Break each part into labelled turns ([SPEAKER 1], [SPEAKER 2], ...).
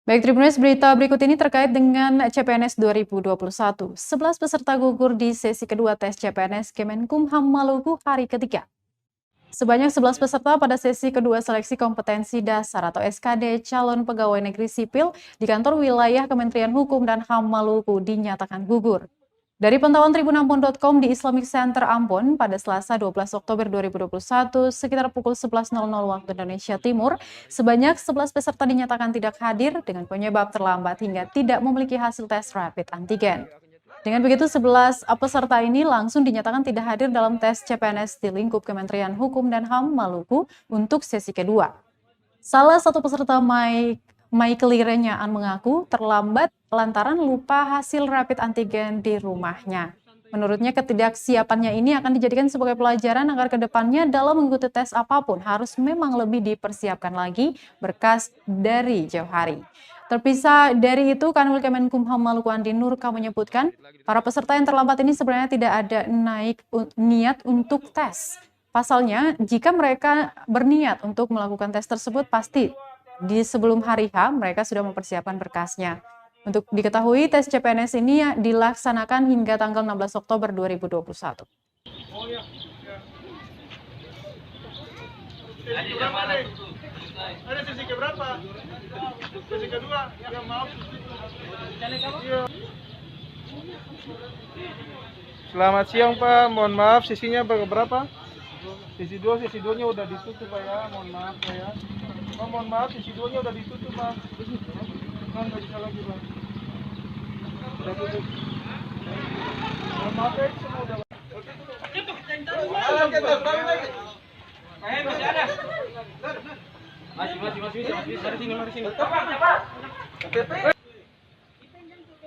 [SPEAKER 1] Baik, Tribuners, berita berikut ini terkait dengan CPNS 2021. 11 peserta gugur di sesi kedua tes CPNS Kemenkumham Maluku hari ketiga. Sebanyak 11 peserta pada sesi kedua seleksi kompetensi dasar atau SKD calon pegawai negeri sipil di kantor wilayah Kementerian Hukum dan HAM Maluku dinyatakan gugur. Dari pantauan tribunampon.com di Islamic Center Ambon pada Selasa 12 Oktober 2021 sekitar pukul 11.00 waktu Indonesia Timur, sebanyak 11 peserta dinyatakan tidak hadir dengan penyebab terlambat hingga tidak memiliki hasil tes rapid antigen. Dengan begitu, 11 peserta ini langsung dinyatakan tidak hadir dalam tes CPNS di lingkup Kementerian Hukum dan HAM Maluku untuk sesi kedua. Salah satu peserta Michael Renyaan mengaku terlambat lantaran lupa hasil rapid antigen di rumahnya. Menurutnya, ketidaksiapannya ini akan dijadikan sebagai pelajaran agar kedepannya dalam mengikuti tes apapun harus memang lebih dipersiapkan lagi berkas dari jauh hari. Terpisah dari itu, Kanwil Kemenkumham Maluku Andi Nurka menyebutkan para peserta yang terlambat ini sebenarnya tidak ada niat untuk tes. Pasalnya, jika mereka berniat untuk melakukan tes tersebut, pasti di sebelum hari H mereka sudah mempersiapkan berkasnya. Untuk diketahui, tes CPNS ini dilaksanakan hingga tanggal 16 Oktober 2021.
[SPEAKER 2] Ada sesi keberapa? Sesi kedua? Ya maaf. Selamat siang Pak, mohon maaf sesinya berapa? Sesi 2, sesi 2-nya udah ditutup Pak ya, mohon maaf Pak ya. Pak, mohon maaf sesi 2-nya udah ditutup Pak. Kan nggak bisa lagi Pak. Udah tutup. Mohon maaf ya, semua udah. Masih ada. Masih sini.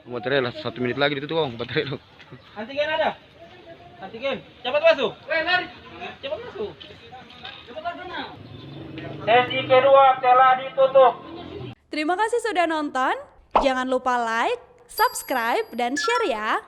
[SPEAKER 3] Baterai lah 1 menit lagi ditutup Om, baterai dong.
[SPEAKER 2] Antigen ada? Antigen. Cepat masuk. Lari. Cepat masuk. Cepat masuk. Sesi kedua telah ditutup.
[SPEAKER 4] Terima kasih sudah nonton. Jangan lupa like, subscribe, dan share ya.